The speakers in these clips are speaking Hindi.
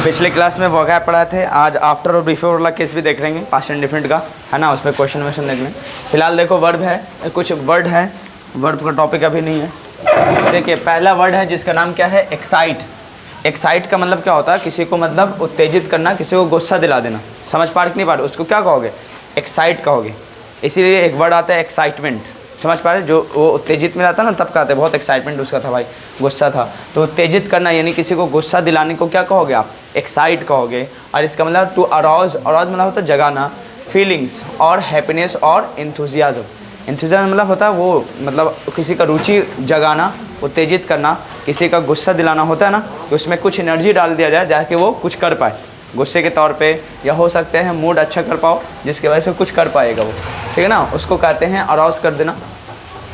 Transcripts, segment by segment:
पिछले क्लास में वोकैब पढ़ाए थे, आज आफ्टर और बिफोर वाला केस भी देख लेंगे, पास्ट एंड डिफरेंट का, है ना। उसमें क्वेश्चन वेश्चन देख लें। फिलहाल देखो वर्ब है, कुछ वर्ड है, वर्ब का टॉपिक अभी नहीं है। देखिए पहला वर्ड है जिसका नाम क्या है, एक्साइट। एक्साइट का मतलब क्या होता है, किसी को मतलब उत्तेजित करना, किसी को गुस्सा दिला देना। समझ पा रहे नहीं पा रहे, उसको क्या कहोगे, एक्साइट कहोगे। इसीलिए एक वर्ड आता है एक्साइटमेंट, समझ पा रहे, जो वो उत्तेजित में रहता है ना तब कहते हैं, बहुत एक्साइटमेंट उसका था भाई, गुस्सा था। तो उत्तेजित करना यानी किसी को गुस्सा दिलाने को क्या कहोगे आप, एक्साइट कहोगे। और इसका मतलब टू अराउज, अराउज मतलब होता है जगाना, फीलिंग्स और हैप्पीनेस और एंथुजियाज्म। एंथुजियाज्म मतलब होता है वो मतलब किसी का रुचि जगाना, उत्तेजित करना, किसी का गुस्सा दिलाना होता है ना, तो उसमें कुछ एनर्जी डाल दिया जाए ताकि वो कुछ कर पाए गुस्से के तौर पे, या हो सकते हैं मूड अच्छा कर पाओ जिसकी वजह से कुछ कर पाएगा वो, ठीक है ना। उसको कहते हैं अराउज कर देना,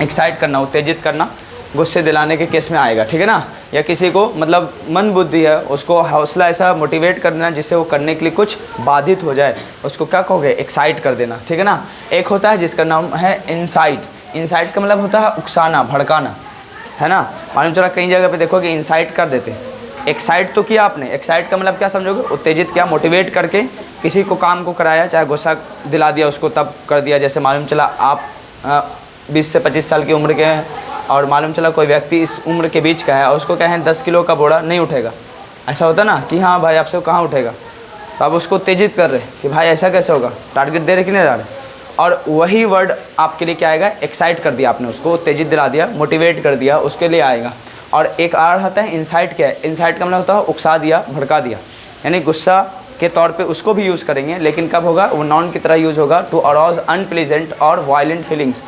एक्साइट करना, उत्तेजित करना, गुस्से दिलाने के केस में आएगा, ठीक है ना। या किसी को मतलब मंद बुद्धि है, उसको हौसला ऐसा मोटिवेट कर देना जिससे वो करने के लिए कुछ बाधित हो जाए, उसको क्या कहोगे, एक्साइट कर देना, ठीक है ना। एक होता है जिसका नाम है इंसाइट। इंसाइट का मतलब होता है उकसाना, भड़काना, है ना। मालूम चला कई जगह पे देखोगे इंसाइट कर देते। एक्साइट तो किया आपने, एक्साइट का मतलब क्या समझोगे, उत्तेजित किया, मोटिवेट करके किसी को काम को कराया, चाहे गुस्सा दिला दिया उसको तब कर दिया। जैसे मालूम चला आप 20 से 25 साल की उम्र के हैं और मालूम चला कोई व्यक्ति इस उम्र के बीच का है और उसको कहें 10 किलो का बोरा नहीं उठेगा, ऐसा होता ना कि हाँ भाई आपसे कहाँ उठेगा, तो आप उसको उत्तेजित कर रहे कि भाई ऐसा कैसे होगा, टारगेट दे रहे कि नहीं दे रहे। और वही वर्ड आपके लिए क्या आएगा, एक्साइट कर दिया आपने, उसको उत्तेजित दिला दिया, मोटिवेट कर दिया, उसके लिए आएगा। और एक और आता है इंसाइट। क्या है इंसाइट का मतलब होता है उकसा दिया, भड़का दिया, यानी गुस्सा के तौर पे उसको भी यूज़ करेंगे, लेकिन कब होगा, वो नाउन की तरह यूज़ होगा, टू अराउज अनप्लीजेंट और वायलेंट फीलिंग्स।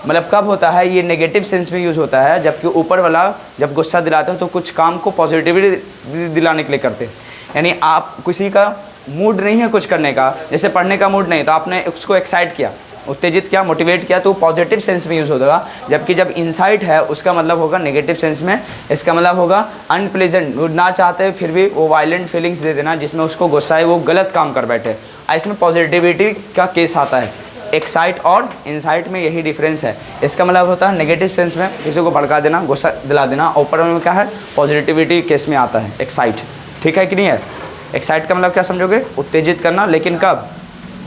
मतलब कब होता है, ये नेगेटिव सेंस में यूज़ होता है, जबकि ऊपर वाला जब गुस्सा दिलाते हैं तो कुछ काम को पॉजिटिविटी दिलाने के लिए करते हैं। यानी आप किसी का मूड नहीं है कुछ करने का, जैसे पढ़ने का मूड नहीं, तो आपने उसको एक्साइट किया, उत्तेजित किया, मोटिवेट किया, तो पॉजिटिव सेंस में यूज़ होगा। जबकि जब इंसाइट है उसका मतलब होगा नेगेटिव सेंस में, इसका मतलब होगा अनप्लेजेंट, ना चाहते फिर भी वो वायलेंट फीलिंग्स दे देना जिसमें उसको गुस्सा है, वो गलत काम कर बैठे। इसमें पॉजिटिविटी का केस आता है। एक्साइट और इंसाइट में यही डिफरेंस है। इसका मतलब होता है नेगेटिव सेंस में किसी को भड़का देना, गुस्सा दिला देना, ऊपर में क्या है, पॉजिटिविटी केस में आता है एक्साइट, ठीक है कि नहीं है। एक्साइट का मतलब क्या समझोगे, उत्तेजित करना, लेकिन कब,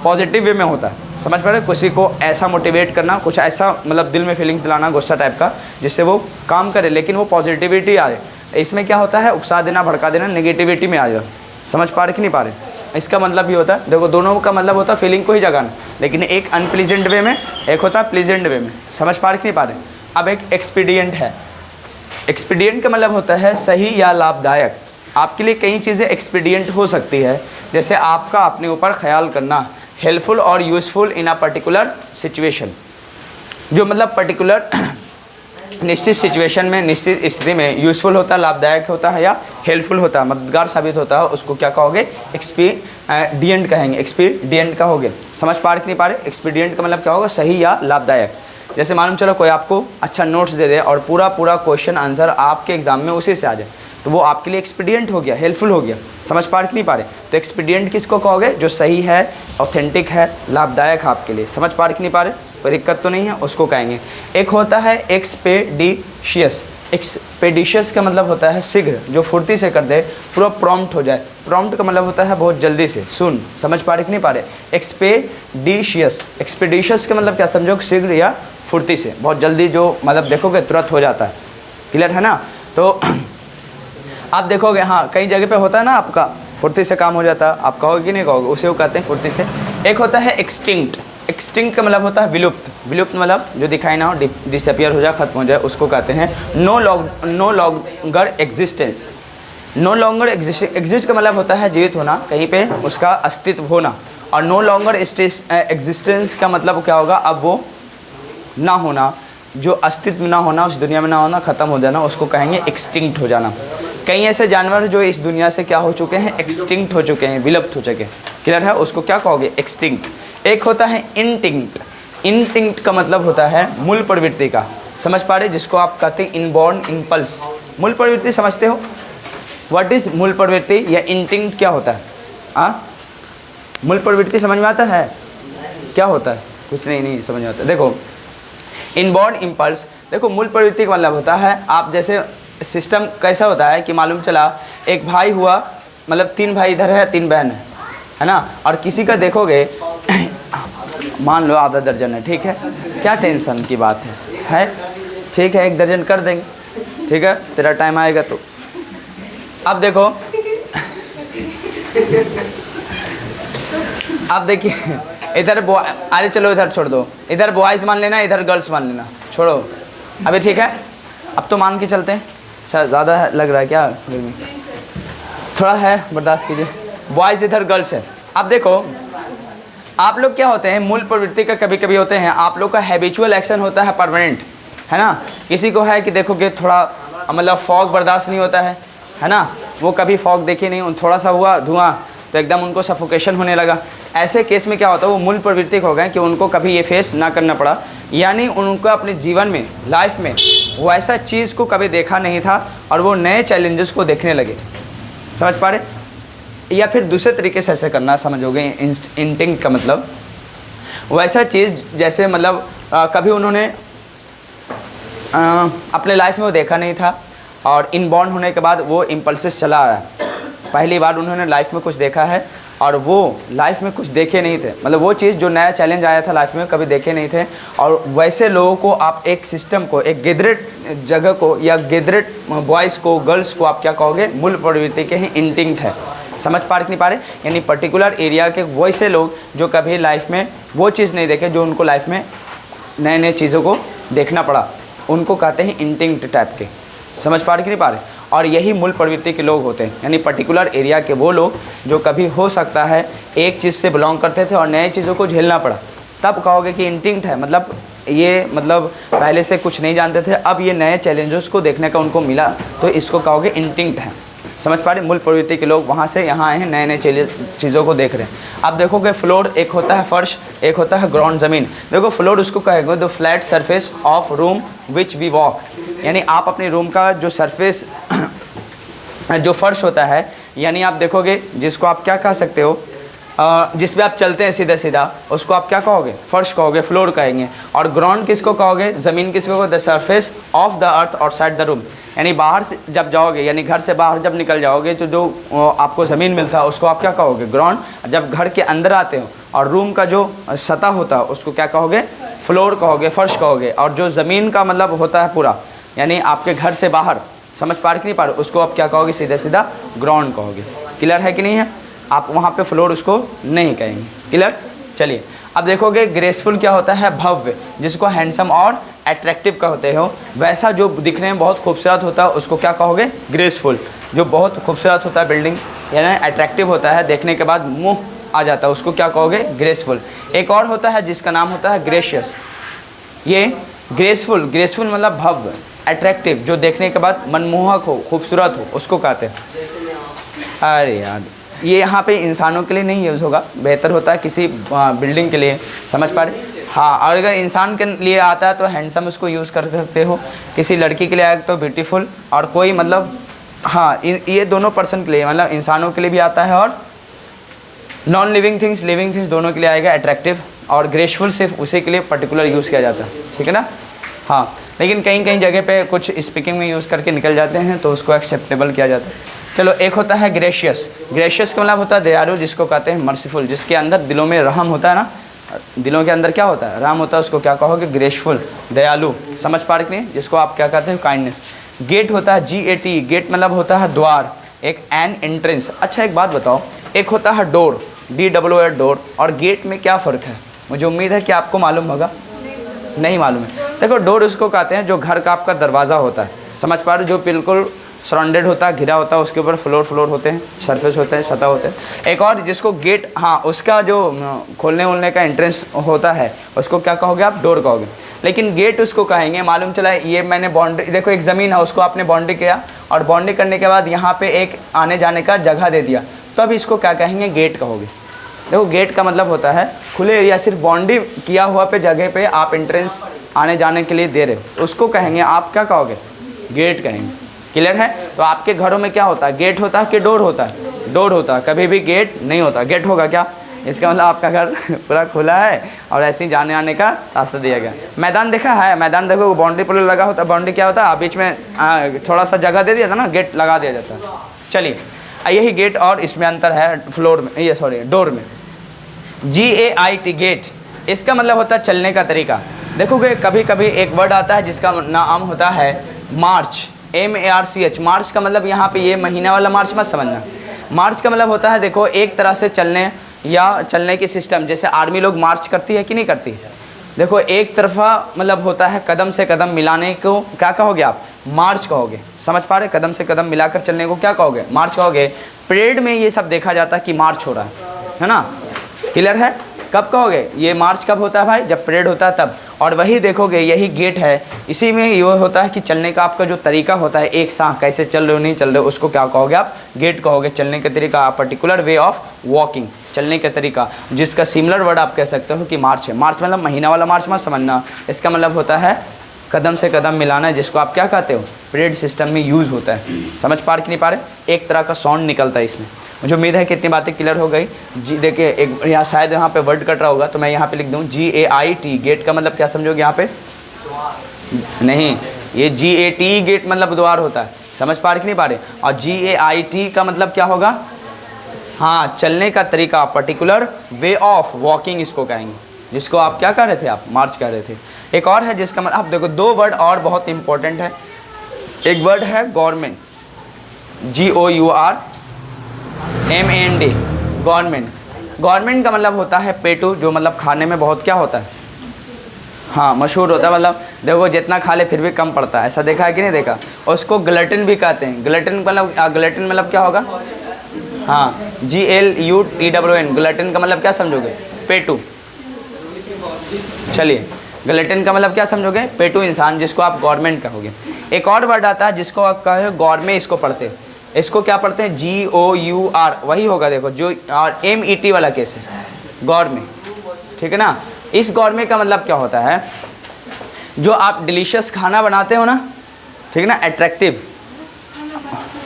पॉजिटिव वे में होता है। समझ पा रहे, किसी को ऐसा मोटिवेट करना, कुछ ऐसा मतलब दिल में फीलिंग्स दिलाना गुस्सा टाइप का जिससे वो काम करे लेकिन वो पॉजिटिविटी आए। इसमें क्या होता है, उकसा देना, भड़का देना, नेगेटिविटी में आ जाए। समझ पा रहे कि नहीं पा रहे। इसका मतलब भी होता है, देखो दोनों का मतलब होता है फीलिंग को ही जगाना, लेकिन एक अनप्लीजेंट वे में, एक होता है प्लीजेंट वे में। समझ पा रहे कि नहीं पा रहे। अब एक एक्सपीडियंट है। एक्सपीडियंट का मतलब होता है सही या लाभदायक। आपके लिए कई चीज़ें एक्सपीडियंट हो सकती है, जैसे आपका अपने ऊपर ख्याल करना, हेल्पफुल और useful in a particular situation. जो मतलब पर्टिकुलर निश्चित सिचुएशन में, निश्चित स्थिति में यूज़फुल होता है, लाभदायक होता है या हेल्पफुल होता है, मददगार साबित होता है, उसको क्या कहोगे, एक्सपीडियंट कहेंगे, एक्सपीडियंट कहोगे। समझ पा रहे कि नहीं पा रहे। एक्सपीडियंट का मतलब क्या होगा, सही या लाभदायक। जैसे मालूम चलो कोई आपको अच्छा नोट्स दे दे और पूरा क्वेश्चन आंसर आपके एग्जाम में उसी से आ जाए, तो वो आपके लिए एक्सपीडियंट हो गया, हेल्पफुल हो गया। समझ पा रहे कि नहीं पा रहे। तो एक्सपीडियंट किसको कहोगे, जो सही है, ऑथेंटिक है, लाभदायक है आपके लिए। समझ पा रहे कि नहीं पा रहे, कोई दिक्कत तो नहीं है, उसको कहेंगे। एक होता है एक्सपेडिशियस। एक्सपेडिशियस का मतलब होता है शीघ्र, जो फुर्ती से कर दे, पूरा प्रॉम्प्ट हो जाए। प्रॉम्प्ट का मतलब होता है बहुत जल्दी से, सुन। समझ पा रहे कि नहीं पा रहे। एक्सपेडिशियस, एक्सपेडिशियस का मतलब क्या समझो, शीघ्र या फुर्ती से, बहुत जल्दी, जो मतलब देखोगे तुरंत हो जाता है। क्लियर है ना। तो आप देखोगे हाँ कई जगह पे होता है ना, आपका फुर्ती से काम हो जाता है, आप कहोगे कि नहीं कहोगे, उसे वो कहते हैं फुर्ती से। एक होता है एक्सटिंक्ट। एक्सटिंक्ट का मतलब होता है विलुप्त। विलुप्त मतलब जो दिखाई ना हो, डिसअपियर हो जाए, खत्म हो जाए, उसको कहते हैं no longer existence. No longer exist का मतलब होता है जीवित होना, कहीं पे उसका अस्तित्व होना। और नो लॉन्गर एग्जिस्टेंस का मतलब क्या होगा, अब वो ना होना, जो अस्तित्व ना होना, उस दुनिया में ना होना, ख़त्म हो जाना, उसको कहेंगे एक्सटिंक्ट हो जाना। कई ऐसे जानवर जो इस दुनिया से क्या हो चुके हैं, एक्सटिंक्ट हो चुके हैं, विलुप्त हो चुके हैं। क्लियर है, उसको क्या कहोगे, एक्सटिंक्ट। एक होता है इंटिंक्ट। इंटिंक्ट का मतलब होता है मूल प्रवृत्ति का। समझ पा रहे, जिसको आप कहते हैं इनबॉर्न इम्पल्स। मूल प्रवृत्ति समझते हो, व्हाट इज मूल प्रवृत्ति या इंटिंक्ट क्या होता है। मूल प्रवृत्ति समझ में आता है, क्या होता है, कुछ नहीं समझ में आता। देखो इनबॉर्न इम्पल्स, देखो मूल प्रवृत्ति का मतलब होता है, आप जैसे सिस्टम कैसा होता है कि मालूम चला एक भाई हुआ, मतलब 3 भाई इधर है, 3 बहन है ना, और किसी का देखोगे मान लो आधा दर्जन है, ठीक है, क्या टेंशन की बात है ठीक है, 1 दर्जन कर देंगे, ठीक है, तेरा टाइम आएगा तो। अब देखो, अब देखिए इधर अरे चलो इधर छोड़ दो, इधर बॉयज़ मान लेना, इधर गर्ल्स मान लेना, छोड़ो अभी, ठीक है, अब तो मान के चलते हैं। अच्छा ज़्यादा लग रहा है क्या गर्मी, थोड़ा है बर्दाश्त कीजिए। बॉयज़ इधर गर्ल्स है। अब देखो आप लोग क्या होते हैं, मूल प्रवृत्ति का कभी कभी होते हैं, आप लोग का हैबिचुअल एक्शन होता है परमानेंट, है ना। किसी को है कि देखोगे थोड़ा मतलब फॉग बर्दाश्त नहीं होता है ना, वो कभी फॉग देखे नहीं, थोड़ा सा हुआ धुआं तो एकदम उनको सफोकेशन होने लगा। ऐसे केस में क्या होता है, वो मूल प्रवृत्ति हो गए कि उनको कभी ये फेस ना करना पड़ा, यानी उनको अपने जीवन में, लाइफ में वो ऐसा चीज़ को कभी देखा नहीं था और वो नए चैलेंजेस को देखने लगे। समझ पा रहे? या फिर दूसरे तरीके से ऐसे करना समझोगे, इंटिंक्ट का मतलब वैसा चीज़ जैसे मतलब कभी उन्होंने अपने लाइफ में वो देखा नहीं था और इनबॉर्न होने के बाद वो इम्पल्सिस चला आ रहा है। पहली बार उन्होंने लाइफ में कुछ देखा है और वो लाइफ में कुछ देखे नहीं थे, मतलब वो चीज़ जो नया चैलेंज आया था लाइफ में कभी देखे नहीं थे। और वैसे लोगों को आप एक सिस्टम को, एक गेदरेट जगह को या गेदरेट बॉयज़ को, गर्ल्स को आप क्या कहोगे, मूल प्रवृत्ति के ही इंटिंक्ट है। समझ पा नहीं पा रहे? यानी पर्टिकुलर एरिया के वैसे लोग जो कभी लाइफ में वो चीज़ नहीं देखे, जो उनको लाइफ में नए नए चीज़ों को देखना पड़ा, उनको कहते हैं इंटिंक्ट टाइप के। समझ पा नहीं पा रहे? और यही मूल प्रवृत्ति के लोग होते हैं, यानी पर्टिकुलर एरिया के वो लोग जो कभी हो सकता है एक चीज़ से बिलोंग करते थे और नए चीज़ों को झेलना पड़ा, तब कहोगे कि इंटिंक्ट है। मतलब ये मतलब पहले से कुछ नहीं जानते थे, अब ये नए चैलेंजेस को देखने का उनको मिला, तो इसको कहोगे इंटिंक्ट है। समझ पा रहे? मूल प्रवृत्ति के लोग वहाँ से यहाँ आए हैं, नए नए चीज़ों को देख रहे हैं। अब देखोगे फ्लोर एक होता है फर्श, एक होता है ग्राउंड ज़मीन। देखो फ्लोर उसको कहेंगे the flat surface of room which we walk, यानी आप अपने रूम का जो सरफेस जो फर्श होता है, यानी आप देखोगे जिसको आप क्या कह सकते हो, जिस पे आप चलते हैं सीधा सीधा, उसको आप क्या कहोगे, फर्श कहोगे, फ्लोर कहेंगे। और ग्राउंड किसको कहोगे, ज़मीन किसको कहोगे, the surface of the earth outside the room, यानी बाहर से जब जाओगे, यानी घर से बाहर जब निकल जाओगे तो जो आपको ज़मीन मिलता है उसको आप क्या कहोगे, ग्राउंड। जब घर के अंदर आते हो और रूम का जो सतह होता है उसको क्या कहोगे, फ्लोर कहोगे, फर्श कहोगे। और जो ज़मीन का मतलब होता है पूरा, यानी आपके घर से बाहर, समझ पा रहे कि नहीं पा रहे, उसको आप क्या कहोगे, सीधा सीधा ग्राउंड कहोगे। क्लियर है कि नहीं है? आप वहाँ पे फ्लोर उसको नहीं कहेंगे। क्लियर? चलिए अब देखोगे ग्रेसफुल क्या होता है, भव्य, जिसको हैंडसम और अट्रैक्टिव कहते हो। वैसा जो दिखने में बहुत खूबसूरत होता है उसको क्या कहोगे, ग्रेसफुल। जो बहुत खूबसूरत होता है बिल्डिंग, यानी अट्रैक्टिव होता है, देखने के बाद मुँह आ जाता है, उसको क्या कहोगे, ग्रेसफुल। एक और होता है जिसका नाम होता है ग्रेशियस। ये ग्रेसफुल, ग्रेसफुल मतलब भव्य, अट्रैक्टिव, जो देखने के बाद मनमोहक हो, खूबसूरत हो, उसको कहते हैं। अरे यार ये यहाँ पे इंसानों के लिए नहीं यूज़ होगा, बेहतर होता है किसी बिल्डिंग के लिए। समझ पा रहे? हाँ, और अगर इंसान के लिए आता है तो हैंडसम उसको यूज़ कर सकते हो, किसी लड़की के लिए आएगा तो ब्यूटीफुल, और कोई मतलब हाँ ये दोनों पर्सन के लिए, मतलब इंसानों के लिए भी आता है और non living things, living things दोनों के लिए आएगा अट्रैक्टिव। और ग्रेसफुल सिर्फ उसी के लिए पर्टिकुलर यूज़ किया जाता है, ठीक है ना। हाँ, लेकिन कहीं कहीं जगह पे कुछ स्पीकिंग में यूज़ करके निकल जाते हैं तो उसको एक्सेप्टेबल किया जाता है। चलो एक होता है ग्रेशियस। ग्रेशियस का मतलब होता है दयालु, जिसको कहते हैं मर्सीफुल, जिसके अंदर दिलों में रहम होता है ना, दिलों के अंदर क्या होता है, रहम होता है, उसको क्या कहोगे, ग्रेसफुल, दयालु। समझ पा रहे नहीं, जिसको आप क्या कहते हैं, काइंडनेस। गेट होता है GAT, गेट मतलब होता है द्वार, एक एन एंट्रेंस। अच्छा एक बात बताओ, एक होता है डोर, DOOR डोर, और गेट में क्या फ़र्क है? मुझे उम्मीद है कि आपको मालूम होगा, नहीं मालूम है। देखो डोर उसको कहते हैं जो घर का आपका दरवाज़ा होता है, समझ पा रहे, जो बिल्कुल सराउंडेड होता है, घिरा होता है, उसके ऊपर फ्लोर होते हैं, सरफेस होते हैं, सतह होते हैं। एक और जिसको गेट, हाँ उसका जो खोलने वोलने का एंट्रेंस होता है उसको क्या कहोगे आप, डोर कहोगे। लेकिन गेट उसको कहेंगे, मालूम चला ये मैंने बाउंड्री, देखो एक ज़मीन है उसको आपने बाउंड्री किया और बाउंड्री करने के बाद यहाँ पे एक आने जाने का जगह दे दिया, तो अब इसको क्या कहेंगे, गेट कहोगे। देखो गेट का मतलब होता है खुले एरिया, सिर्फ बाउंड्री किया हुआ पे जगह पे आप एंट्रेंस आने जाने के लिए दे रहे हो, उसको कहेंगे आप क्या कहोगे, गेट कहेंगे। क्लियर है? तो आपके घरों में क्या होता है, गेट होता है कि डोर होता है, डोर होता है, कभी भी गेट नहीं होता। गेट होगा क्या, इसका मतलब आपका घर पूरा खुला है और ऐसे ही जाने आने का रास्ता दिया गया। मैदान देखा है, मैदान देखो बाउंड्री पर लगा होता है, बाउंड्री क्या होता है, बीच में थोड़ा सा जगह दे दिया था ना, गेट लगा दिया जाता है। चलिए यही गेट और इसमें अंतर है फ्लोर में, ये सॉरी डोर में। GAIT गेट, इसका मतलब होता है चलने का तरीका। देखोगे कभी कभी एक वर्ड आता है जिसका नाम होता है मार्च, MARCH। मार्च का मतलब यहाँ पे ये महीना वाला मार्च मत समझना। मार्च का मतलब होता है देखो एक तरह से चलने या चलने की सिस्टम, जैसे आर्मी लोग मार्च करती है कि नहीं करती है। देखो एक तरफा मतलब होता है कदम से कदम मिलाने को क्या कहोगे आप, मार्च कहोगे। समझ पा रहे, कदम से कदम मिलाकर चलने को क्या कहोगे, मार्च कहोगे। परेड में ये सब देखा जाता है कि मार्च हो रहा है ना, क्लियर है। कब कहोगे ये मार्च कब होता है भाई, जब परेड होता है तब। और वही देखोगे यही गेट है, इसी में ये होता है कि चलने का आपका जो तरीका होता है, एक साथ कैसे चल रहे हो नहीं चल रहे हो, उसको क्या कहोगे आप, गेट कहोगे। चलने का तरीका, पर्टिकुलर वे ऑफ वॉकिंग, चलने का तरीका, जिसका सिमिलर वर्ड आप कह सकते हो कि मार्च है। मार्च मतलब महीना वाला मार्च मत समझना, इसका मतलब होता है कदम से कदम मिलाना, जिसको आप क्या कहते हो, परेड सिस्टम में यूज़ होता है। समझ पा कि नहीं पा रहे, एक तरह का साउंड निकलता है इसमें। मुझे उम्मीद है कि इतनी बातें क्लियर हो गई जी। देखिए एक यहाँ शायद यहाँ पे वर्ड कट रहा होगा, तो मैं यहाँ पे लिख दूँ GAIT, गेट का मतलब क्या समझोगे यहाँ पे, नहीं ये GAT गेट मतलब द्वार होता है। समझ पा रहे कि नहीं पा रहे। और GAIT का मतलब क्या होगा, हाँ चलने का तरीका, पर्टिकुलर वे ऑफ वॉकिंग इसको कहेंगे, जिसको आप क्या कर रहे थे, आप मार्च कर रहे थे। एक और है जिसका मतलब, आप देखो दो वर्ड और बहुत इंपॉर्टेंट है। एक वर्ड है गवर्नमेंट, GOURMAND, गवर्नमेंट। गवर्नमेंट का मतलब होता है पेटू, जो मतलब खाने में बहुत क्या होता है, हाँ मशहूर होता है। मतलब देखो जितना खा ले फिर भी कम पड़ता है, ऐसा देखा है कि नहीं देखा। उसको ग्लटन भी कहते हैं। ग्लटन मतलब ग्लटन मतलब क्या होगा, हाँ GLUTWN, ग्लटन का मतलब क्या समझोगे, पेटू। चलिए ग्लटन का मतलब क्या समझोगे, पेटू इंसान, जिसको आप गवर्नमेंट कहोगे। एक और वर्ड आता है जिसको आप कहे गौरमेंट, इसको पढ़ते हैं, इसको क्या पढ़ते हैं, GOUR, वही होगा देखो जो और MET वाला केस है, गवर्नमेंट, ठीक है ना। इस गवर्नमेंट का मतलब क्या होता है, जो आप डिलीशियस खाना बनाते हो ना, ठीक है ना, अट्रैक्टिव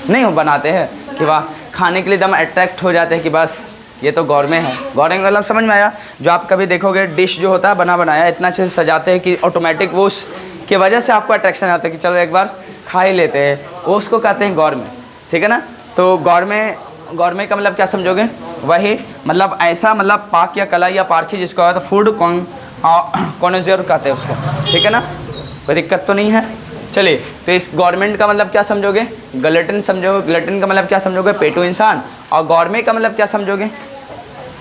नहीं हो बनाते हैं कि वाह, खाने के लिए एकदम अट्रैक्ट हो जाते हैं कि बस ये तो गवर्नमेंट है। गवर्नमेंट मतलब समझ में आया। जो आप कभी देखोगे डिश जो होता है बना बनाया इतना अच्छे से सजाते हैं कि ऑटोमेटिक वो उसकी वजह से आपको अट्रैक्शन आता है कि चलो एक बार खा ही लेते हैं, वो उसको कहते हैं गवर्नमेंट, ठीक है ना। तो गवर्नमेंट का मतलब क्या समझोगे, वही मतलब ऐसा मतलब पाक या कला या पारखी जिसको कहते हैं, फूड कॉन्ज़र्व कहते हैं उसको, ठीक है ना, कोई दिक्कत तो नहीं है। चलिए तो इस गवर्नमेंट का मतलब क्या समझोगे, ग्लटन समझोगे। ग्लटन का मतलब क्या समझोगे, पेटू इंसान। और गवर्नमेंट का मतलब क्या समझोगे,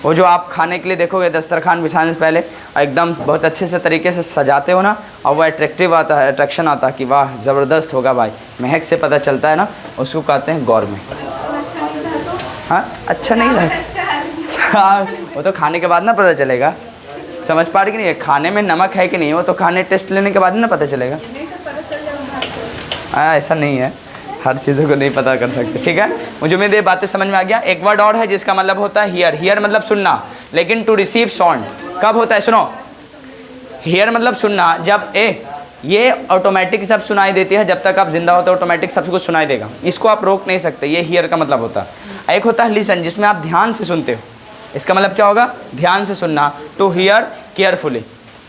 वो जो आप खाने के लिए देखोगे दस्तरखान बिछाने से पहले एकदम बहुत अच्छे से तरीके से सजाते हो ना, और वो अट्रैक्टिव आता है, अट्रैक्शन आता है कि वाह ज़बरदस्त होगा भाई, महक से पता चलता है ना, उसको कहते हैं गवर्नमेंट। हाँ अच्छा नहीं लगा, हाँ वो तो खाने के बाद ना पता चलेगा। समझ पा रही कि नहीं, खाने में नमक है कि नहीं, वो तो खाने टेस्ट लेने के बाद ना पता चलेगा। ऐसा नहीं है, हर चीज़ों को नहीं पता कर सकते, ठीक है। मुझे उम्मीद है बातें समझ में आ गया। एक वर्ड और है जिसका मतलब होता है हियर। हियर मतलब सुनना, लेकिन टू रिसीव साउंड कब होता है, सुनो, हियर मतलब सुनना, जब ये ऑटोमेटिक सब सुनाई देती है, जब तक आप जिंदा होते हो ऑटोमेटिक सब कुछ सुनाई देगा, इसको आप रोक नहीं सकते, ये हियर का मतलब होता है। एक होता है लिसन, जिसमें आप ध्यान से सुनते हो, इसका मतलब क्या होगा, ध्यान से सुनना, टू हियर केयरफुली।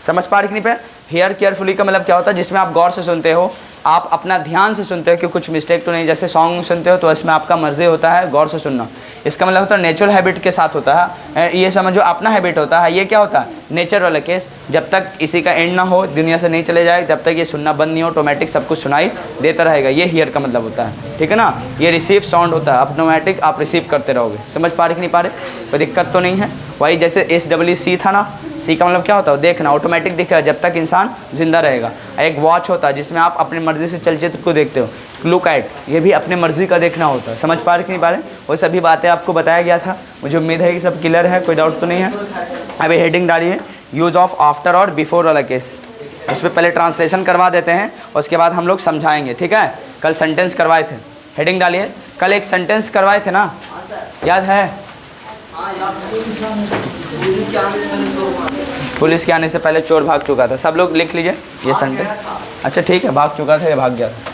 समझ पा रही कि नहीं पे, हियर केयरफुली का मतलब क्या होता है, जिसमें आप गौर से सुनते हो, आप अपना ध्यान से सुनते हो कि कुछ मिस्टेक तो नहीं। जैसे सॉन्ग सुनते हो तो इसमें आपका मर्जी होता है गौर से सुनना, इसका मतलब होता है नेचुरल हैबिट के साथ होता है, ये समझो अपना हैबिट होता है। ये क्या होता है, नेचर वाला केस, जब तक इसी का एंड ना हो, दुनिया से नहीं चले जाए, तब तक ये सुनना बंद नहीं हो, ऑटोमेटिक सब कुछ सुनाई देता रहेगा, ये हियर का मतलब होता है, ठीक है ना। ये रिसीव साउंड होता है, ऑटोमेटिक आप रिसीव करते रहोगे। समझ पा रहे कि नहीं पा रहे, कोई दिक्कत तो नहीं है। वही जैसे SWC था ना, सी का मतलब क्या होता है, देखना, ऑटोमेटिक दिखेगा जब तक इंसान जिंदा रहेगा। एक वॉच होता है जिसमें आप अपनी मर्जी से चलचित्र को देखते हो, लुक एट, ये भी अपने मर्जी का देखना होता है। समझ पा रहे कि नहीं पा रहे, वो सभी बातें आपको बताया गया था। मुझे उम्मीद है कि सब क्लियर है, कोई डाउट तो नहीं है। अभी हेडिंग डालिए, यूज ऑफ आफ्टर और बिफोर वाला केस, उस पर पहले ट्रांसलेशन करवा देते हैं, उसके बाद हम लोग समझाएंगे, ठीक है। कल सेंटेंस करवाए थे, हेडिंग डालिए। कल एक सेंटेंस करवाए थे ना, याद है, पुलिस के आने से पहले चोर भाग चुका था, सब लोग लिख लीजिए ये सेंटेंस। अच्छा ठीक है, भाग चुका था या भाग गया था,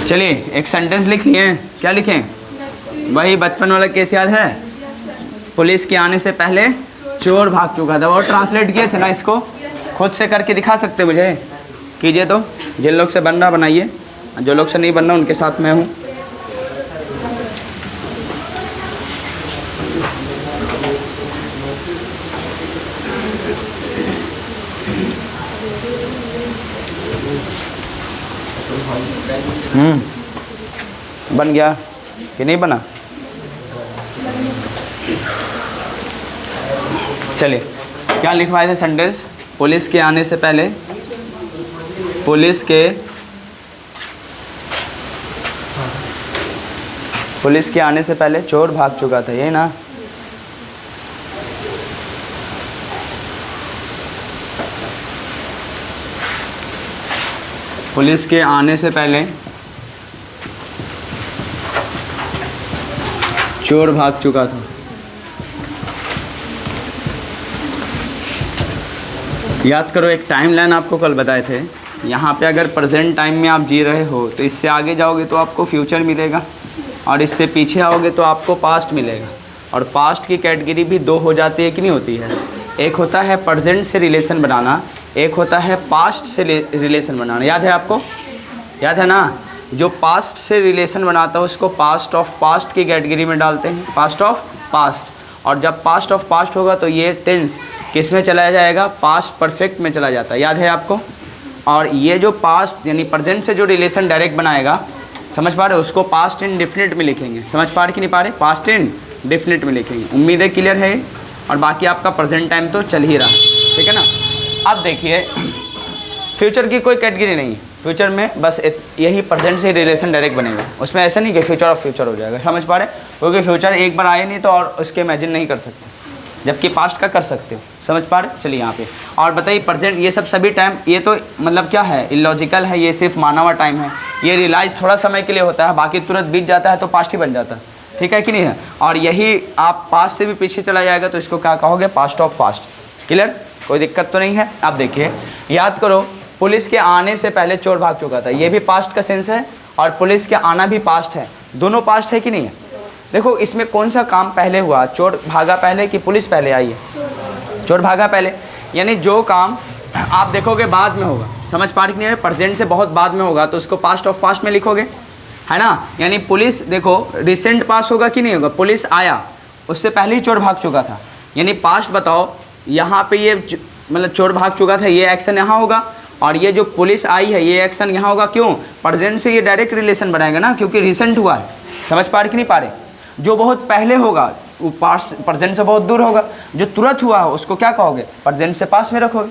चलिए एक सेंटेंस लिख लिए, क्या लिखें? वही बचपन वाला केस याद है? पुलिस के आने से पहले चोर भाग चुका था। वो ट्रांसलेट किए थे ना, इसको खुद से करके दिखा सकते मुझे? कीजिए तो, जिन लोग से बनना बनाइए, जो लोग से नहीं बनना उनके साथ मैं हूँ। बन गया कि नहीं बना? चलिए क्या लिखवाए थे सेंटेंस? पुलिस के आने से पहले, पुलिस के आने से पहले चोर भाग चुका था, यही ना? पुलिस के आने से पहले चोर भाग चुका था। याद करो, एक टाइम लाइन आपको कल बताए थे। यहाँ पे अगर प्रेजेंट टाइम में आप जी रहे हो तो इससे आगे जाओगे तो आपको फ्यूचर मिलेगा, और इससे पीछे आओगे तो आपको पास्ट मिलेगा। और पास्ट की कैटेगरी भी दो हो जाती है कि नहीं होती है? एक होता है प्रेजेंट से रिलेशन बनाना, एक होता है पास्ट से रिलेशन बनाना। याद है आपको? याद है ना? जो पास्ट से रिलेशन बनाता है उसको पास्ट ऑफ पास्ट की कैटेगरी में डालते हैं, पास्ट ऑफ पास्ट। और जब पास्ट ऑफ पास्ट होगा तो ये टेंस किस में चला जाएगा? पास्ट परफेक्ट में चला जाता है। याद है आपको? और ये जो पास्ट यानी प्रेजेंट से जो रिलेशन डायरेक्ट बनाएगा, समझ पा रहे हो, उसको पास्ट इंडेफिनिट में लिखेंगे। समझ पा रहे कि नहीं पा रहे? पास्ट इंडेफिनिट में लिखेंगे। उम्मीद है क्लियर है? और बाकी आपका प्रेजेंट टाइम तो चल ही रहा, ठीक है ना? अब देखिए, फ्यूचर की कोई कैटेगरी नहीं है। फ्यूचर में बस यही प्रेजेंट से रिलेशन डायरेक्ट बनेगा। उसमें ऐसा नहीं कि फ्यूचर ऑफ फ्यूचर हो जाएगा। समझ पा रहे? क्योंकि फ्यूचर एक बार आए नहीं तो और उसके इमेजिन नहीं कर सकते, जबकि पास्ट का कर सकते हो। समझ पा रहे? चलिए यहाँ पे और बताइए, प्रेजेंट ये सब सभी टाइम, ये तो मतलब क्या है? इलॉजिकल है, ये सिर्फ माना हुआ टाइम है। ये रियलाइज़ थोड़ा समय के लिए होता है, बाकी तुरंत बीत जाता है तो पास्ट ही बन जाता है, ठीक है कि नहीं है? और यही आप पास्ट से भी पीछे चला जाएगा तो इसको क्या कहोगे? Past of past. क्लियर? कोई दिक्कत तो नहीं है? अब देखिए, याद करो, पुलिस के आने से पहले चोर भाग चुका था, ये भी पास्ट का सेंस है, और पुलिस के आना भी पास्ट है। दोनों पास्ट है कि नहीं है? देखो इसमें कौन सा काम पहले हुआ? चोर भागा पहले कि पुलिस पहले आई है? चोर भागा पहले, यानी जो काम आप देखोगे बाद में होगा। समझ पा रहे नहीं है? प्रेजेंट से बहुत बाद में होगा तो उसको पास्ट ऑफ पास्ट में लिखोगे, है ना? यानी पुलिस देखो रिसेंट पास होगा कि नहीं होगा? पुलिस आया, उससे पहले ही चोर भाग चुका था, यानी पास्ट बताओ। यहाँ पे ये मतलब चोर भाग चुका था, ये एक्शन यहाँ होगा, और ये जो पुलिस आई है ये एक्शन यहाँ होगा। क्यों? प्रेजेंट से ये डायरेक्ट रिलेशन बनाएगा ना, क्योंकि रिसेंट हुआ है। समझ पा रहे कि नहीं पा रहे? जो बहुत पहले होगा वो पास्ट प्रेजेंट से बहुत दूर होगा। जो तुरंत हुआ है उसको क्या कहोगे? प्रेजेंट से पास में रखोगे।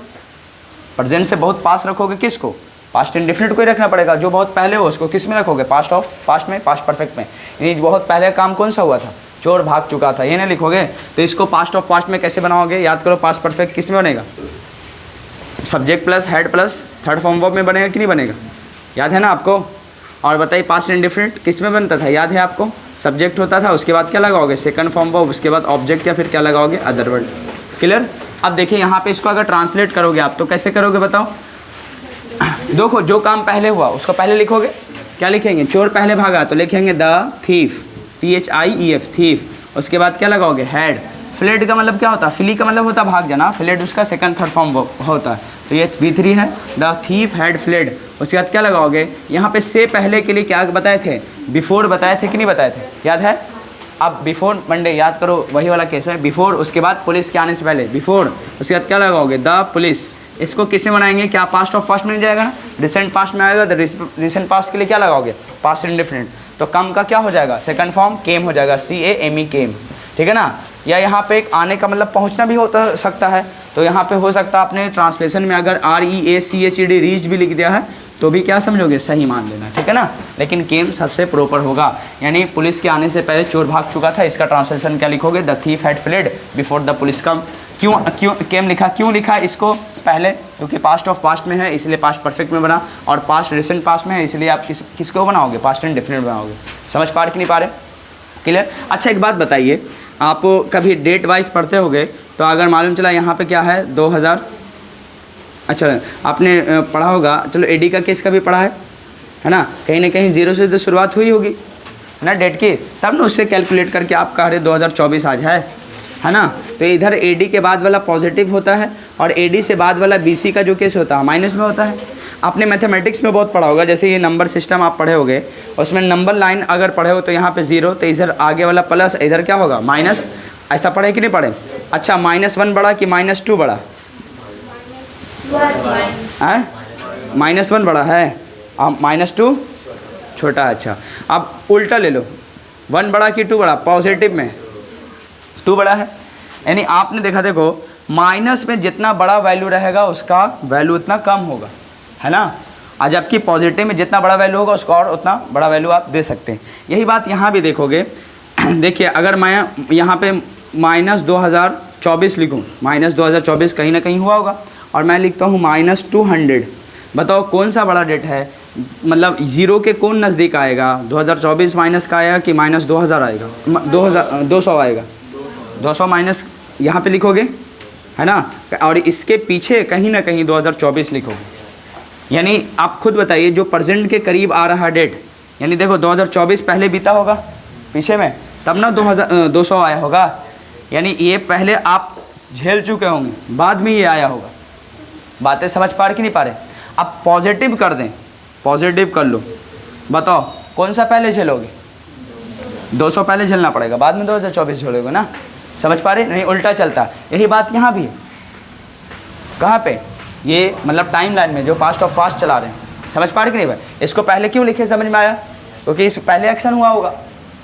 प्रेजेंट से बहुत पास रखोगे किसको? पास्ट इंडेफिनिट को ही रखना पड़ेगा। जो बहुत पहले हो उसको किस में रखोगे? पास्ट ऑफ पास्ट में, पास्ट परफेक्ट में। यानी बहुत पहले काम कौन सा हुआ था? चोर भाग चुका था, ये नहीं लिखोगे तो इसको पास्ट ऑफ पास्ट में कैसे बनाओगे? याद करो, पास्ट परफेक्ट किस में बनेगा? Subject plus head plus third form verb में बनेगा कि नहीं बनेगा? याद है ना आपको? और बताइए, पास्ट इंडेफिनिट किस में बनता था? याद है आपको? सब्जेक्ट होता था, उसके बाद क्या लगाओगे? सेकंड फॉर्म वर्ब, उसके बाद ऑब्जेक्ट, या फिर क्या लगाओगे? Other word. क्लियर? अब देखिए यहाँ पे इसको अगर ट्रांसलेट करोगे आप तो कैसे करोगे बताओ? देखो, जो काम पहले हुआ उसको पहले लिखोगे। क्या लिखेंगे? चोर पहले भागा तो लिखेंगे द थीफ, THIEF, थीफ। उसके बाद क्या लगाओगे? हैड। फ्लेड का मतलब क्या होता है? फ्ली का मतलब होता है भाग जाना, फ्लेड उसका सेकंड थर्ड फॉर्म होता है, तो ये V3 है। The thief had fled. उसके बाद क्या लगाओगे? यहाँ पे से पहले के लिए क्या बताए थे? बिफोर बताए थे कि नहीं बताए थे? याद है? अब बिफोर मंडे याद करो, वही वाला केस है। बिफोर, उसके बाद पुलिस के आने से पहले बिफोर, उसके बाद क्या लगाओगे? The police. इसको किससे बनाएंगे? क्या पास्ट ऑफ पास्ट में जाएगा ना? रिसेंट पास्ट में आएगा, तो रिसेंट पास्ट के लिए क्या लगाओगे? Past indefinite. तो कम का क्या हो जाएगा? सेकंड फॉर्म केम हो जाएगा, CAME केम, ठीक है ना? या यहाँ पे एक आने का मतलब पहुँचना भी होता सकता है, तो यहाँ पे हो सकता है आपने ट्रांसलेशन में अगर REACHED रीच्ड भी लिख दिया है तो भी क्या समझोगे? सही मान लेना, ठीक है ना? लेकिन केम सबसे प्रॉपर होगा। यानी पुलिस के आने से पहले चोर भाग चुका था, इसका ट्रांसलेशन क्या लिखोगे? The thief had fled before the police come. क्यों केम लिखा? क्यों लिखा इसको पहले? क्योंकि पास्ट ऑफ पास्ट में है इसलिए पास्ट परफेक्ट में बना, और पास्ट रिसेंट पास्ट में है इसलिए आप किसको बनाओगे? पास्ट इंडेफिनिट बनाओगे। समझ पा रहे कि नहीं पा रहे? क्लियर? अच्छा एक बात बताइए, आप कभी डेट वाइज पढ़ते होगे तो अगर मालूम चला यहाँ पे क्या है 2000, अच्छा आपने पढ़ा होगा, चलो एडी का केस कभी पढ़ा है ना, कहीं ना कहीं 0 से तो शुरुआत हुई होगी ना डेट की, तब ना उससे कैलकुलेट करके आप कह रहे 2024 आज है ना। तो इधर एडी के बाद वाला पॉजिटिव होता है और एडी से बाद वाला बीसी का जो केस होता है माइनस में होता है। आपने मैथमेटिक्स में बहुत पढ़ा होगा, जैसे ये नंबर सिस्टम आप पढ़े होगे, उसमें नंबर लाइन अगर पढ़े हो तो यहाँ पे 0, तो इधर आगे वाला प्लस, इधर क्या होगा माइनस, ऐसा पढ़े कि नहीं पढ़े। अच्छा -1 बड़ा कि -2 बड़ा है, -1 बड़ा है और -2 छोटा। अच्छा अब उल्टा ले लो, 1 बड़ा कि 2 बड़ा, पॉजिटिव में 2 बड़ा है, यानी आपने देखा, देखो माइनस में जितना बड़ा वैल्यू रहेगा उसका वैल्यू उतना कम होगा, है ना। और जबकि पॉजिटिव में जितना बड़ा वैल्यू होगा उसका और उतना बड़ा वैल्यू आप दे सकते हैं। यही बात यहाँ भी देखोगे। देखिए अगर मैं यहाँ पे -2024 लिखूँ, -2024 कहीं ना कहीं हुआ होगा, और मैं लिखता हूँ -200, बताओ कौन सा बड़ा डेट है, मतलब 0 के कौन नज़दीक आएगा, 2024 माइनस का आएगा कि -2000 आएगा, 200 आएगा, 200 माइनस यहाँ पे लिखोगे, है ना, और इसके पीछे कहीं ना कहीं 2024 लिखोगे। यानी आप खुद बताइए जो प्रेजेंट के करीब आ रहा डेट, यानी देखो 2024 पहले बीता होगा पीछे में, तब ना 200 आया होगा, यानी ये पहले आप झेल चुके होंगे, बाद में ये आया होगा। बातें समझ पा रहे कि नहीं पा रहे। अब पॉजिटिव कर दें, पॉजिटिव कर लो, बताओ कौन सा पहले झेलोगे, 200 पहले झेलना पड़ेगा, बाद में 2024 झेलोगे ना। समझ पा रहे, नहीं उल्टा चलता। यही बात यहाँ भी है, कहाँ पे, ये मतलब टाइम लाइन में जो पास्ट ऑफ पास्ट चला रहे हैं। समझ पा रहे कि नहीं भाई, इसको पहले क्यों लिखे समझ में आया, क्योंकि इस पहले एक्शन हुआ होगा।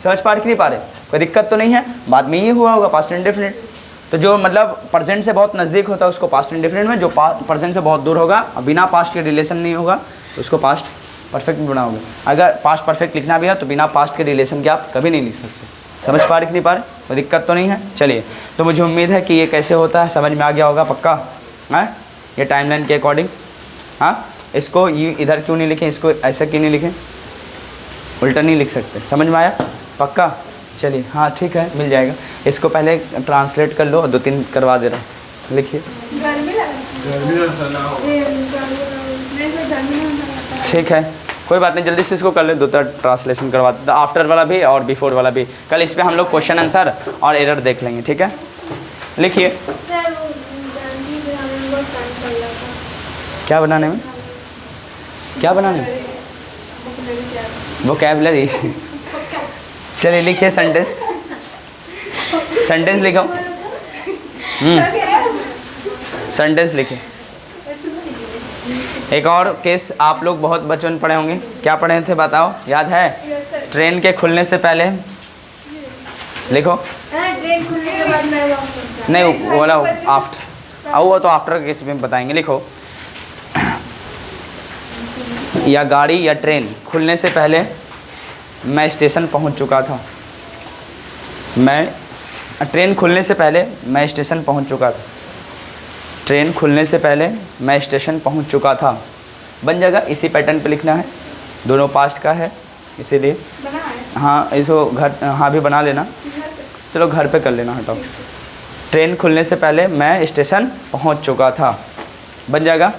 समझ पा रहे कि नहीं पा रहे, कोई दिक्कत तो नहीं है, बाद में ये हुआ होगा पास्ट इंडेफिनिट। तो जो मतलब प्रेजेंट से बहुत नज़दीक होता है उसको पास्ट इंडेफिनिट में, जो प्रेजेंट से बहुत दूर होगा और बिना पास्ट के रिलेशन नहीं होगा तो उसको पास्ट परफेक्ट बनाओगे। अगर पास्ट परफेक्ट लिखना भी है तो बिना पास्ट के रिलेशन के आप कभी नहीं लिख सकते। समझ पा रहे कि नहीं पा रहे, कोई दिक्कत तो नहीं है। चलिए, तो मुझे उम्मीद है कि ये कैसे होता है समझ में आ गया होगा पक्का, है ये टाइमलाइन के अकॉर्डिंग। हाँ, इसको ये इधर क्यों नहीं लिखें, इसको ऐसा क्यों नहीं लिखें, उल्टा नहीं लिख सकते। समझ में आया पक्का। चलिए हाँ ठीक है, मिल जाएगा। इसको पहले ट्रांसलेट कर लो और 2-3 करवा दे रहा हूँ, लिखिए। ठीक है, कोई बात नहीं, जल्दी से इसको कर ले, 2 ट्रांसलेशन करवा दो, आफ्टर वाला भी और बिफोर वाला भी। कल इस पर हम लोग क्वेश्चन आंसर और एरर देख लेंगे, ठीक है। लिखिए। क्या बनाने में, क्या बनाने में, वोकैबुलरी। चलिए लिखिए, सेंटेंस, सेंटेंस लिखो। सेंटेंस लिखिए। एक और केस आप लोग बहुत बचपन पढ़े होंगे, क्या पढ़े थे बताओ, याद है। ट्रेन के खुलने से पहले लिखो। नहीं बोला आफ्टर, वो तो आफ्टर केस में बताएंगे। लिखो, या गाड़ी या ट्रेन खुलने से पहले मैं स्टेशन पहुंच चुका था। ट्रेन खुलने से पहले मैं स्टेशन पहुंच चुका था। ट्रेन खुलने से पहले मैं स्टेशन पहुंच चुका था। बन जाएगा, इसी पैटर्न पे लिखना है, दोनों पास्ट का है इसीलिए। हाँ इसको घर, हाँ भी बना लेना, चलो घर पे कर लेना, हटाओ। ट्रेन खुलने से पहले मैं स्टेशन पहुंच चुका था, बन जाएगा,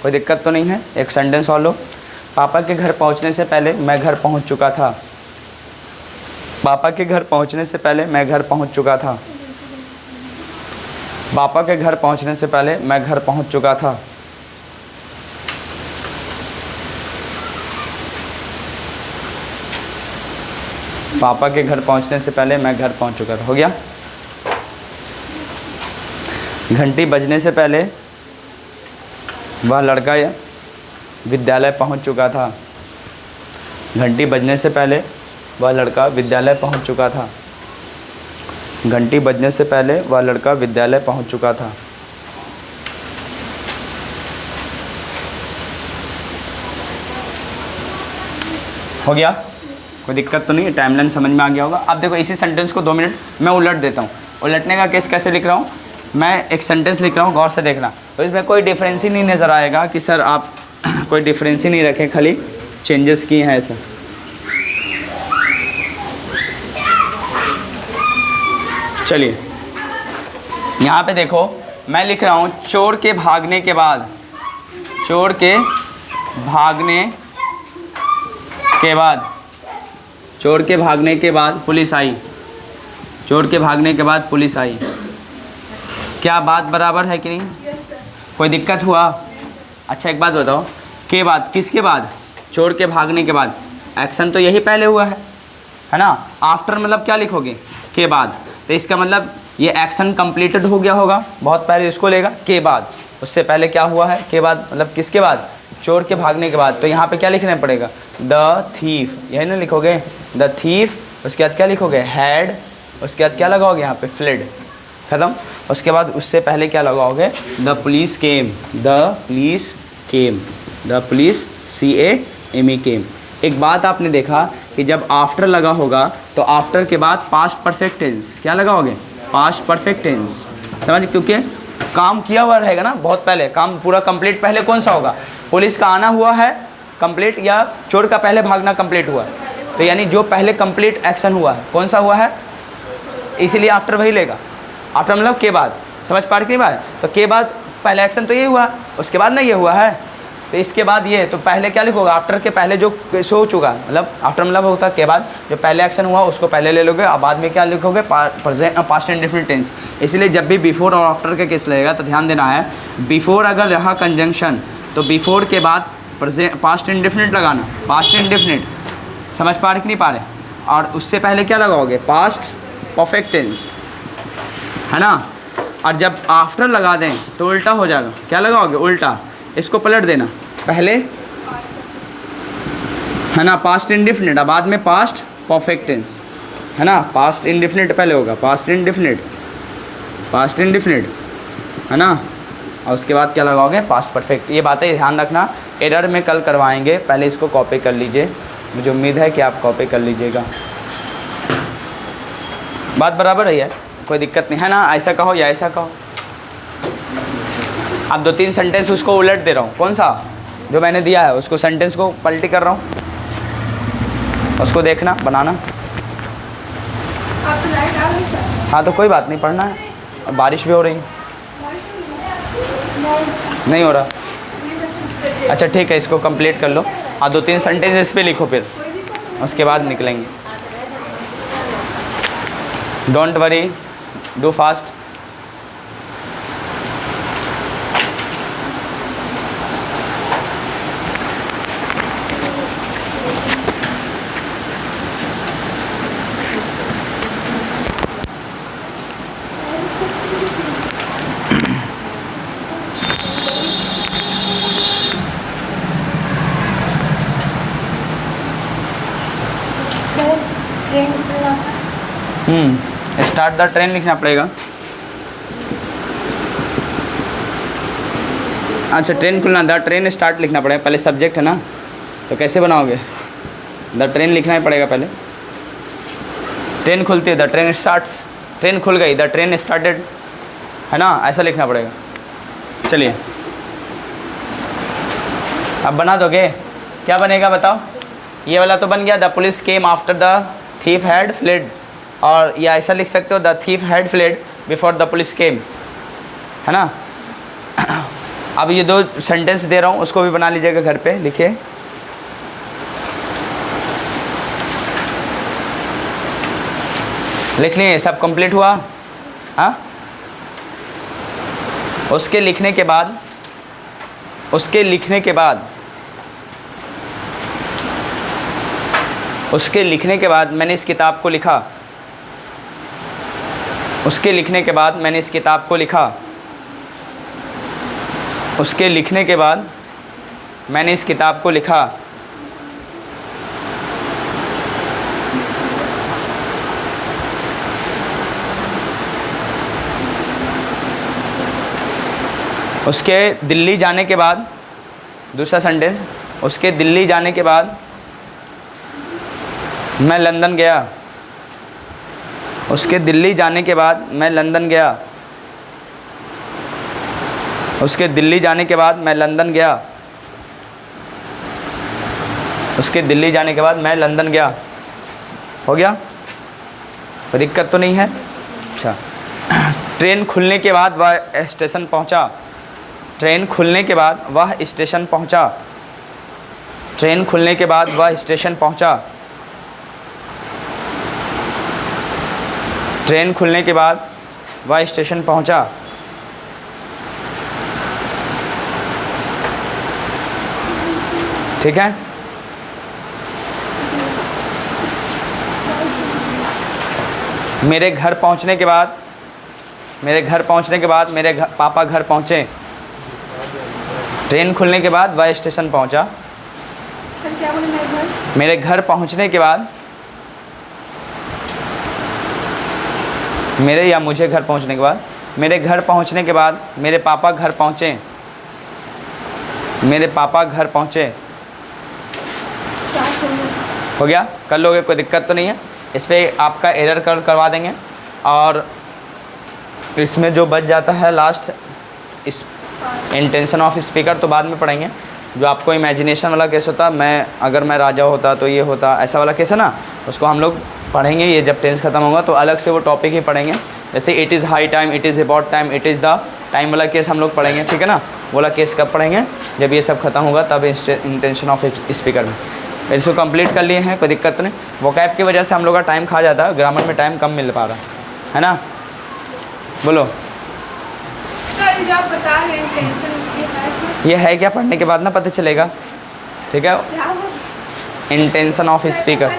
कोई दिक्कत तो नहीं है। एक सेंटेंस और लो। पापा के घर पहुंचने से पहले मैं घर पहुंच चुका था। पापा के घर पहुंचने से पहले मैं घर पहुंच चुका था। पापा के घर पहुंचने से पहले मैं घर पहुंच चुका था। पापा के घर पहुंचने से पहले मैं घर पहुंच चुका था, हो गया। घंटी बजने से पहले वह लड़का विद्यालय पहुंच चुका था। घंटी बजने से पहले वह लड़का विद्यालय पहुंच चुका था। घंटी बजने से पहले वह लड़का विद्यालय पहुंच चुका था। हो गया, कोई दिक्कत तो नहीं है, टाइमलाइन समझ में आ गया होगा। अब देखो इसी सेंटेंस को 2 मिनट मैं उलट देता हूँ। उलटने का केस कैसे लिख रहा हूँ, मैं एक सेंटेंस लिख रहा हूँ, गौर से देखना। तो इसमें कोई डिफरेंस ही नहीं नज़र आएगा कि सर आप कोई डिफरेंस ही नहीं रखे, खाली चेंजेस किए हैं ऐसा। चलिए यहाँ पे देखो, मैं लिख रहा हूँ चोर के भागने के बाद, चोर के भागने के बाद, चोर के भागने के बाद पुलिस आई, चोर के भागने के बाद पुलिस आई। क्या बात बराबर है कि नहीं? कोई दिक्कत हुआ? अच्छा एक बात बताओ, के बाद किसके बाद? चोर के भागने के बाद। एक्शन तो यही पहले हुआ है ना। आफ्टर मतलब क्या लिखोगे? के बाद। तो इसका मतलब ये एक्शन कंप्लीटेड हो गया होगा, बहुत पहले इसको लेगा के बाद। उससे पहले क्या हुआ है? के बाद मतलब किसके बाद? चोर के भागने के बाद। तो यहाँ पे क्या लिखना पड़ेगा? द थीफ, यही ना लिखोगे? द थीफ, उसके बाद क्या लिखोगे? हैड, उसके बाद क्या लगाओगे यहाँ पे? फ्लेड, खत्म। उसके बाद उससे पहले क्या लगाओगे? The police came, the police came, the police CAME केम। एक बात आपने देखा कि जब आफ्टर लगा होगा तो आफ्टर के बाद पास्ट परफेक्ट टेंस क्या लगाओगे? पास्ट परफेक्ट टेंस, समझ, क्योंकि काम किया हुआ रहेगा ना, बहुत पहले काम पूरा कंप्लीट। पहले कौन सा होगा? पुलिस का आना हुआ है कंप्लीट, या चोर का पहले भागना कंप्लीट हुआ? तो यानी जो पहले कंप्लीट एक्शन हुआ है कौन सा हुआ है, इसीलिए आफ्टर वही लेगा। आफ्टर मतलब के बाद, समझ पा रहे कि बात? तो के बाद पहले एक्शन तो ये हुआ, उसके बाद ना ये हुआ है, तो इसके बाद ये, तो पहले क्या लिखोगे? आफ्टर के पहले जो हो चुका, मतलब आफ्टर मतलब होता है के बाद, जो पहले एक्शन हुआ उसको पहले ले लोगे, और बाद में क्या लिखोगे? Past indefinite tense. इसलिए जब भी बिफोर और आफ्टर का केस लगेगा तो ध्यान देना है, बिफोर अगर रहा कंजंक्शन तो बिफोर के बाद पास्ट इंडेफिनिट लगाना, पास्ट इंडेफिनिट, समझ पा रहे कि नहीं पा रहे? और उससे पहले क्या लगाओगे? पास्ट परफेक्ट टेंस, है ना। और जब आफ्टर लगा दें तो उल्टा हो जाएगा, क्या लगाओगे? उल्टा, इसको पलट देना, पहले है ना पास्ट इंडेफिनिट, और बाद में पास्ट परफेक्ट टेंस, है ना। पास्ट इंडेफिनिट पहले होगा, पास्ट इंडेफिनिट, पास्ट इंडेफिनिट, है ना। और उसके बाद क्या लगाओगे? Past perfect. ये बातें ध्यान रखना, एरर में कल करवाएंगे, पहले इसको कॉपी कर लीजिए, मुझे उम्मीद है कि आप कॉपी कर लीजिएगा। बात बराबर है, कोई दिक्कत नहीं है ना। ऐसा कहो या ऐसा कहो। अब 2-3 सेंटेंस उसको उलट दे रहा हूँ, कौन सा जो मैंने दिया है उसको सेंटेंस को पलटी कर रहा हूँ, उसको देखना बनाना। हाँ तो कोई बात नहीं, पढ़ना है। अब बारिश भी हो रही है, नहीं हो रहा? अच्छा ठीक है, इसको कंप्लीट कर लो, और 2-3 सेंटेंस इस पर लिखो, फिर उसके बाद निकलेंगे। Don't worry, do fast. Start the train लिखना पड़ेगा। अच्छा train Khulna, the train start लिखना पड़ेगा, पहले सब्जेक्ट है ना, तो कैसे बनाओगे? द ट्रेन लिखना ही पड़ेगा पहले। ट्रेन खुलती है, द ट्रेन स्टार्ट्स, ट्रेन खुल गई, द ट्रेन स्टार्टेड, है ना, ऐसा लिखना पड़ेगा। चलिए अब बना दोगे? क्या बनेगा बताओ? ये वाला तो बन गया, the police came after the thief had fled, और या ऐसा लिख सकते हो, the thief had fled before the police केम, है ना। अब ये 2 सेंटेंस दे रहा हूँ, उसको भी बना लीजिएगा घर पे, लिखिए। लिख लिए? सब कंप्लीट हुआ? हाँ, उसके लिखने के बाद, उसके लिखने के बाद, उसके लिखने के बाद मैंने इस किताब को लिखा, उसके लिखने के बाद मैंने इस किताब को लिखा, उसके लिखने के बाद मैंने इस किताब को लिखा। उसके दिल्ली जाने के बाद, दूसरा सेंटेंस, उसके दिल्ली जाने के बाद मैं लंदन गया, उसके दिल्ली जाने के बाद मैं लंदन गया, उसके दिल्ली जाने के बाद मैं लंदन गया, उसके दिल्ली जाने के बाद मैं लंदन गया। हो गया? कोई दिक्कत तो नहीं है? अच्छा, ट्रेन खुलने के बाद वह स्टेशन पहुंचा। ट्रेन खुलने के बाद वह स्टेशन पहुंचा। ट्रेन खुलने के बाद वह स्टेशन पहुंचा। ट्रेन खुलने के बाद वह स्टेशन पहुंचा। ठीक है, मेरे घर पहुंचने के बाद, मेरे घर पहुंचने के बाद मेरे पापा घर पहुंचे। ट्रेन खुलने के बाद वह स्टेशन पहुंचा। क्या बोले मेरे घर पहुंचने के बाद, मेरे या मुझे घर पहुंचने के बाद, मेरे घर पहुंचने के बाद मेरे पापा घर पहुंचे। मेरे पापा घर पहुंचे। हो गया, कर लोगे, कोई दिक्कत तो नहीं है। इस पर आपका एरर करवा देंगे। और इसमें जो बच जाता है लास्ट इस इंटेंशन ऑफ स्पीकर तो बाद में पढ़ेंगे। जो आपको इमेजिनेशन वाला केस होता, अगर मैं राजा होता तो ये होता, ऐसा वाला केस है ना, उसको हम लोग पढ़ेंगे। ये जब टेंस खत्म होगा तो अलग से वो टॉपिक ही पढ़ेंगे। जैसे it is high time, it is about time, it is the time वाला केस हम लोग पढ़ेंगे। ठीक है ना, वाला केस कब पढ़ेंगे? जब ये सब खत्म होगा तब इंटेंशन ऑफ स्पीकर में। इसको कंप्लीट कर लिए हैं, कोई दिक्कत तो नहीं। वोकैब की वजह से हम लोग का टाइम खा जाता है, ग्रामर में टाइम कम मिल पा रहा है ना। बोलो सर, जो आप बता रहे हैं इंटेंशन ये है क्या, पढ़ने के बाद ना पता चलेगा। ठीक है, इंटेंशन ऑफ स्पीकर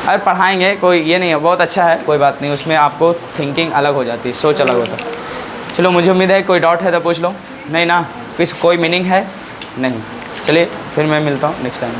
अरे पढ़ाएंगे, कोई ये नहीं है, बहुत अच्छा है, कोई बात नहीं। उसमें आपको थिंकिंग अलग हो जाती है, सोच अलग होता है। चलो, मुझे उम्मीद है कोई डाउट है तो पूछ लो। नहीं ना, कोई मीनिंग है नहीं? चलिए फिर मैं मिलता हूँ नेक्स्ट टाइम।